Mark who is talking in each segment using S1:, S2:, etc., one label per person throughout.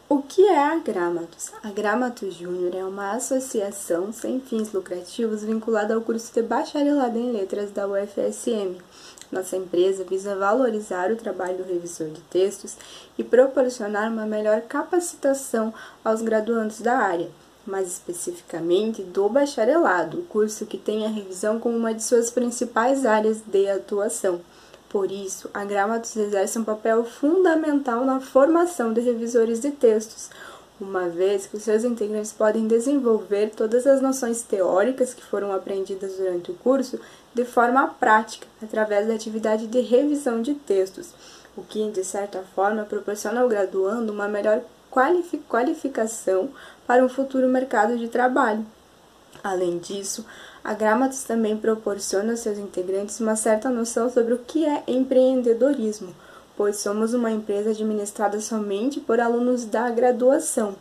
S1: O que é a Gramatus? A Gramatus Júnior é uma associação sem fins lucrativos vinculada ao curso de Bacharelado em Letras da UFSM. Nossa empresa visa valorizar o trabalho do revisor de textos e proporcionar uma melhor capacitação aos graduandos da área, mais especificamente do bacharelado, o curso que tem a revisão como uma de suas principais áreas de atuação. Por isso, a Gramatus exerce um papel fundamental na formação de revisores de textos, uma vez que os seus integrantes podem desenvolver todas as noções teóricas que foram aprendidas durante o curso de forma prática, através da atividade de revisão de textos, o que, de certa forma, proporciona ao graduando uma melhor qualificação para um futuro mercado de trabalho. Além disso, a Gramatus também proporciona aos seus integrantes uma certa noção sobre o que é empreendedorismo, pois somos uma empresa administrada somente por alunos da graduação.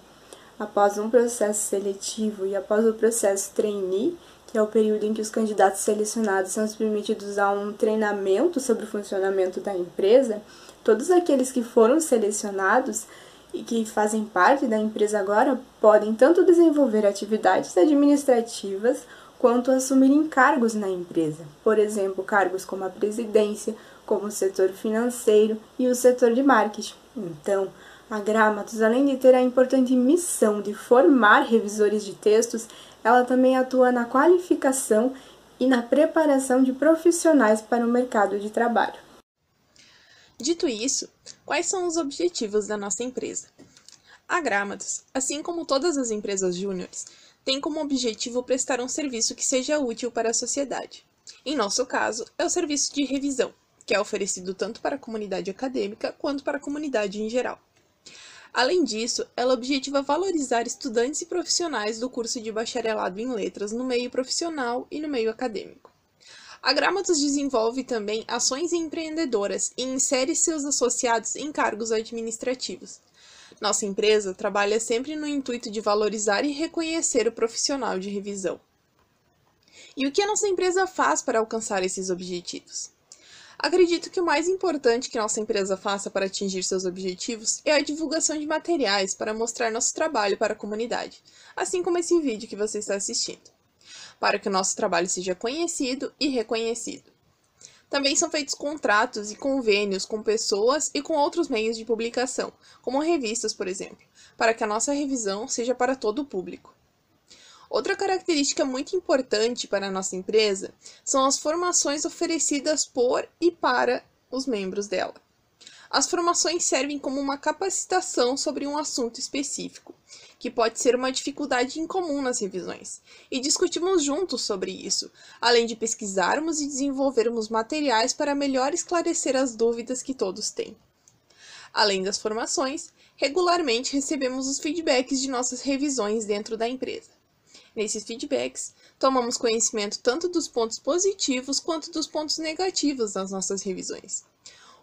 S1: Após um processo seletivo e após o processo trainee, que é o período em que os candidatos selecionados são submetidos a um treinamento sobre o funcionamento da empresa, todos aqueles que foram selecionados e que fazem parte da empresa agora podem tanto desenvolver atividades administrativas quanto assumir encargos na empresa. Por exemplo, cargos como a presidência, como o setor financeiro e o setor de marketing. Então, a Gramatus, além de ter a importante missão de formar revisores de textos, ela também atua na qualificação e na preparação de profissionais para o mercado de trabalho.
S2: Dito isso, quais são os objetivos da nossa empresa? A Gramatus, assim como todas as empresas júniores, tem como objetivo prestar um serviço que seja útil para a sociedade. Em nosso caso, é o serviço de revisão, que é oferecido tanto para a comunidade acadêmica quanto para a comunidade em geral. Além disso, ela objetiva valorizar estudantes e profissionais do curso de bacharelado em letras no meio profissional e no meio acadêmico. A Gramatus desenvolve também ações empreendedoras e insere seus associados em cargos administrativos. Nossa empresa trabalha sempre no intuito de valorizar e reconhecer o profissional de revisão. E o que a nossa empresa faz para alcançar esses objetivos? Acredito que o mais importante que nossa empresa faça para atingir seus objetivos é a divulgação de materiais para mostrar nosso trabalho para a comunidade, assim como esse vídeo que você está assistindo, para que o nosso trabalho seja conhecido e reconhecido. Também são feitos contratos e convênios com pessoas e com outros meios de publicação, como revistas, por exemplo, para que a nossa revisão seja para todo o público. Outra característica muito importante para a nossa empresa são as formações oferecidas por e para os membros dela. As formações servem como uma capacitação sobre um assunto específico, que pode ser uma dificuldade incomum nas revisões, e discutimos juntos sobre isso, além de pesquisarmos e desenvolvermos materiais para melhor esclarecer as dúvidas que todos têm. Além das formações, regularmente recebemos os feedbacks de nossas revisões dentro da empresa. Nesses feedbacks, tomamos conhecimento tanto dos pontos positivos quanto dos pontos negativos das nossas revisões,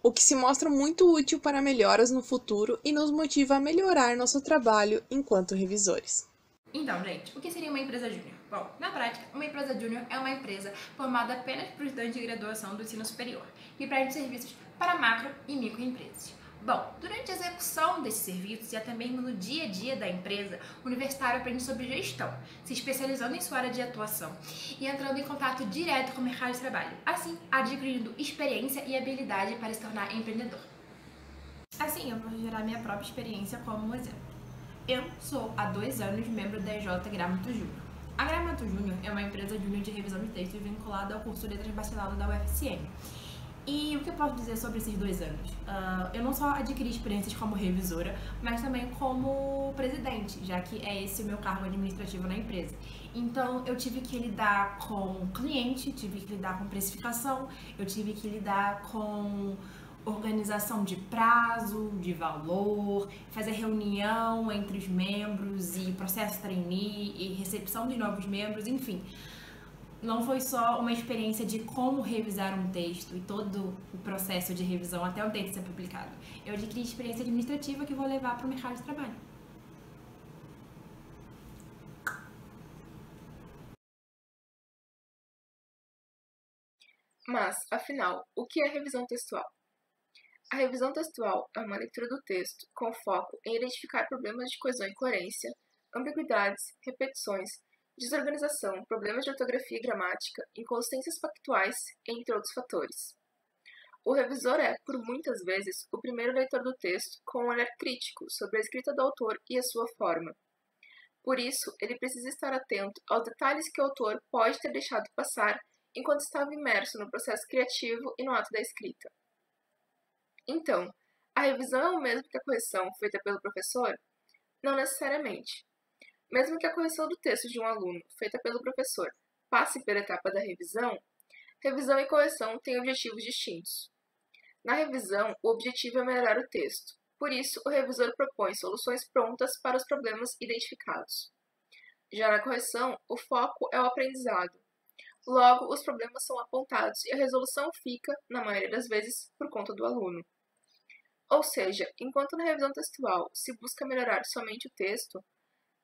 S2: o que se mostra muito útil para melhoras no futuro e nos motiva a melhorar nosso trabalho enquanto revisores.
S3: Então, gente, o que seria uma empresa júnior? Bom, na prática, uma empresa júnior é uma empresa formada apenas por estudantes de graduação do ensino superior, que presta serviços para macro e microempresas. Bom, durante a execução desses serviços e até mesmo no dia a dia da empresa, o universitário aprende sobre gestão, se especializando em sua área de atuação e entrando em contato direto com o mercado de trabalho, assim adquirindo experiência e habilidade para se tornar empreendedor. Assim, eu vou gerar minha própria experiência como um exemplo. Eu sou, há 2 anos, membro da EJ Gramatus Júnior. A Gramatus Júnior é uma empresa júnior de revisão de textos vinculada ao curso de Letras Bacharelado da UFSM. E o que eu posso dizer sobre esses 2 anos? Eu não só adquiri experiências como revisora, mas também como presidente, já que é esse o meu cargo administrativo na empresa. Então, eu tive que lidar com cliente, tive que lidar com precificação, eu tive que lidar com organização de prazo, de valor, fazer reunião entre os membros e processo trainee e recepção de novos membros, enfim. Não foi só uma experiência de como revisar um texto e todo o processo de revisão até o texto ser publicado. Eu adquiri experiência administrativa que vou levar para o mercado de trabalho.
S4: Mas, afinal, o que é revisão textual? A revisão textual é uma leitura do texto com foco em identificar problemas de coesão e coerência, ambiguidades, repetições, desorganização, problemas de ortografia e gramática, inconsistências factuais, entre outros fatores. O revisor é, por muitas vezes, o primeiro leitor do texto com um olhar crítico sobre a escrita do autor e a sua forma. Por isso, ele precisa estar atento aos detalhes que o autor pode ter deixado passar enquanto estava imerso no processo criativo e no ato da escrita. Então, a revisão é o mesmo que a correção feita pelo professor? Não necessariamente. Mesmo que a correção do texto de um aluno, feita pelo professor, passe pela etapa da revisão e correção têm objetivos distintos. Na revisão, o objetivo é melhorar o texto. Por isso, o revisor propõe soluções prontas para os problemas identificados. Já na correção, o foco é o aprendizado. Logo, os problemas são apontados e a resolução fica, na maioria das vezes, por conta do aluno. Ou seja, enquanto na revisão textual se busca melhorar somente o texto,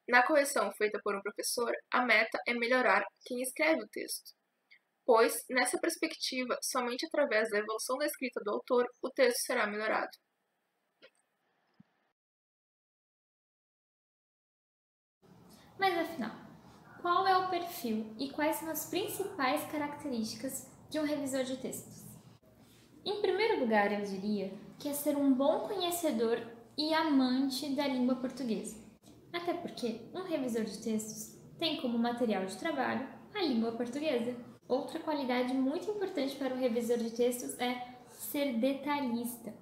S4: na correção feita por um professor, a meta é melhorar quem escreve o texto. Pois, nessa perspectiva, somente através da evolução da escrita do autor, o texto será melhorado.
S5: Mas afinal, qual é o perfil e quais são as principais características de um revisor de textos? Em primeiro lugar, eu diria que é ser um bom conhecedor e amante da língua portuguesa. Até porque um revisor de textos tem como material de trabalho a língua portuguesa. Outra qualidade muito importante para o revisor de textos é ser detalhista.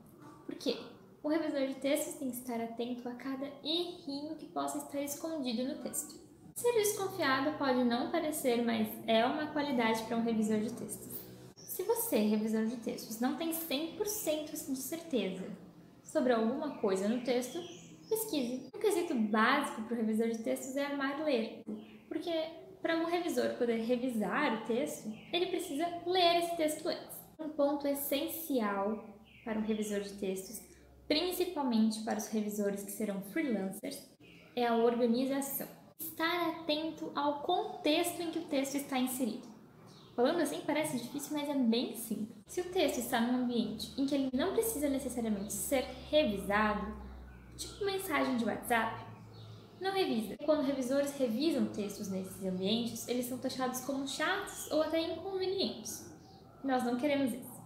S5: Por quê? O revisor de textos tem que estar atento a cada errinho que possa estar escondido no texto. Ser desconfiado pode não parecer, mas é uma qualidade para um revisor de textos. Se você, revisor de textos, não tem 100% de certeza sobre alguma coisa no texto, pesquise. Um quesito básico para o revisor de textos é amar ler, porque para um revisor poder revisar o texto, ele precisa ler esse texto antes. Um ponto essencial para um revisor de textos, principalmente para os revisores que serão freelancers, é a organização. Estar atento ao contexto em que o texto está inserido. Falando assim parece difícil, mas é bem simples. Se o texto está num ambiente em que ele não precisa necessariamente ser revisado, tipo mensagem de WhatsApp, não revisa. Quando revisores revisam textos nesses ambientes, eles são taxados como chatos ou até inconvenientes. Nós não queremos isso.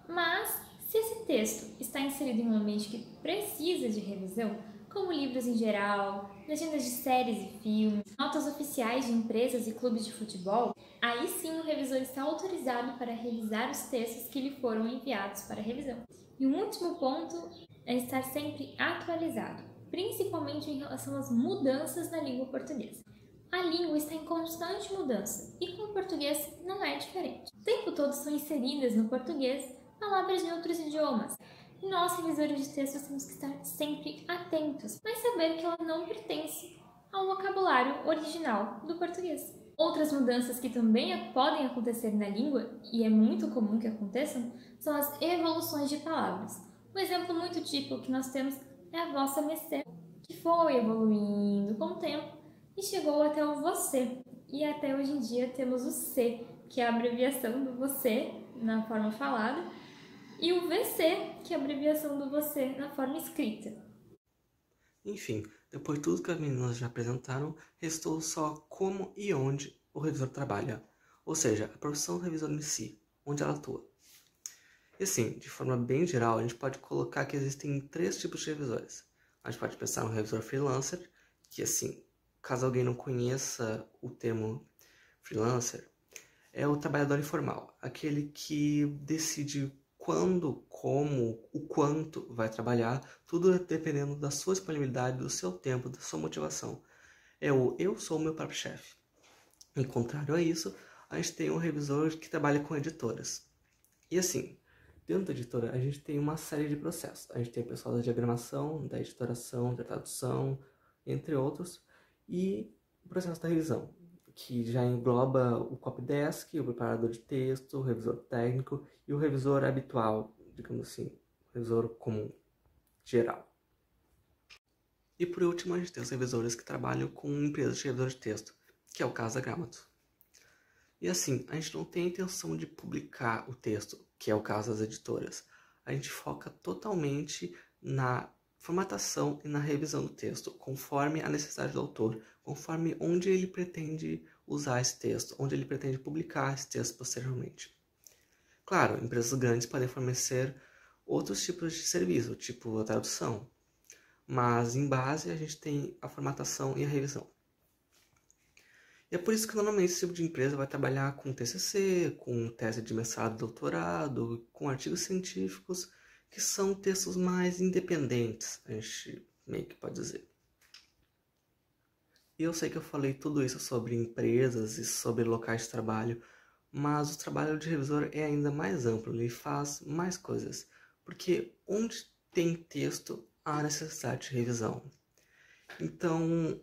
S5: Mas, se esse texto está inserido em um ambiente que precisa de revisão, como livros em geral, legendas de séries e filmes, notas oficiais de empresas e clubes de futebol, aí sim o revisor está autorizado para revisar os textos que lhe foram enviados para revisão. E um último ponto é estar sempre atualizado, principalmente em relação às mudanças na língua portuguesa. A língua está em constante mudança e com o português não é diferente. O tempo todo são inseridas no português palavras de outros idiomas. E nós, revisores de textos, temos que estar sempre atentos, mas saber que ela não pertence ao vocabulário original do português. Outras mudanças que também podem acontecer na língua, e é muito comum que aconteçam, são as evoluções de palavras. Um exemplo muito típico que nós temos é a vossa mercê, que foi evoluindo com o tempo e chegou até o você. E até hoje em dia temos o C, que é a abreviação do você na forma falada, e o VC, que é a abreviação do você na forma escrita.
S6: Enfim, depois de tudo que as meninas já apresentaram, restou só como e onde o revisor trabalha, ou seja, a profissão do revisor em si, onde ela atua. E assim, de forma bem geral, a gente pode colocar que existem 3 tipos de revisores. A gente pode pensar no revisor freelancer, que assim, caso alguém não conheça o termo freelancer, é o trabalhador informal, aquele que decide quando, como, o quanto vai trabalhar, tudo dependendo da sua disponibilidade, do seu tempo, da sua motivação. É o eu sou o meu próprio chefe. Em contrário a isso, a gente tem um revisor que trabalha com editoras. E assim, dentro da editora, a gente tem uma série de processos. A gente tem o pessoal da diagramação, da editoração, da tradução, entre outros, e o processo da revisão, que já engloba o copydesk, o preparador de texto, o revisor técnico e o revisor habitual, digamos assim, o revisor comum, geral. E por último, a gente tem os revisores que trabalham com empresas de revisor de texto, que é o caso da Gramatus. E assim, a gente não tem a intenção de publicar o texto, que é o caso das editoras. a gente foca totalmente na formatação e na revisão do texto, conforme a necessidade do autor, conforme onde ele pretende usar esse texto, onde ele pretende publicar esse texto posteriormente. Claro, empresas grandes podem fornecer outros tipos de serviço, tipo a tradução, mas em base a gente tem a formatação e a revisão. E é por isso que normalmente esse tipo de empresa vai trabalhar com TCC, com tese de mestrado e doutorado, com artigos científicos, que são textos mais independentes, a gente meio que pode dizer. E eu sei que eu falei tudo isso sobre empresas e sobre locais de trabalho, mas o trabalho de revisor é ainda mais amplo, ele faz mais coisas, porque onde tem texto, há necessidade de revisão. Então,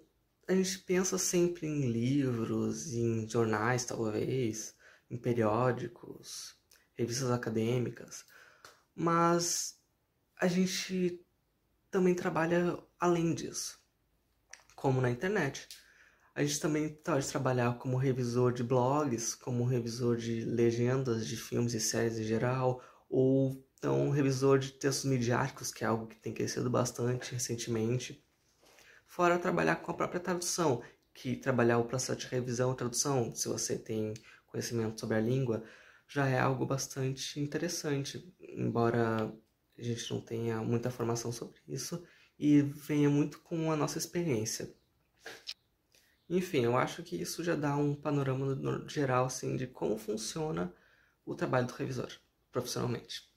S6: a gente pensa sempre em livros, em jornais talvez, em periódicos, revistas acadêmicas, mas a gente também trabalha além disso, como na internet. A gente também pode trabalhar como revisor de blogs, como revisor de legendas de filmes e séries em geral, ou então revisor de textos midiáticos, que é algo que tem crescido bastante recentemente. Fora trabalhar com a própria tradução, que trabalhar o processo de revisão e tradução, se você tem conhecimento sobre a língua, já é algo bastante interessante, embora a gente não tenha muita formação sobre isso e venha muito com a nossa experiência. Enfim, eu acho que isso já dá um panorama geral assim, de como funciona o trabalho do revisor, profissionalmente.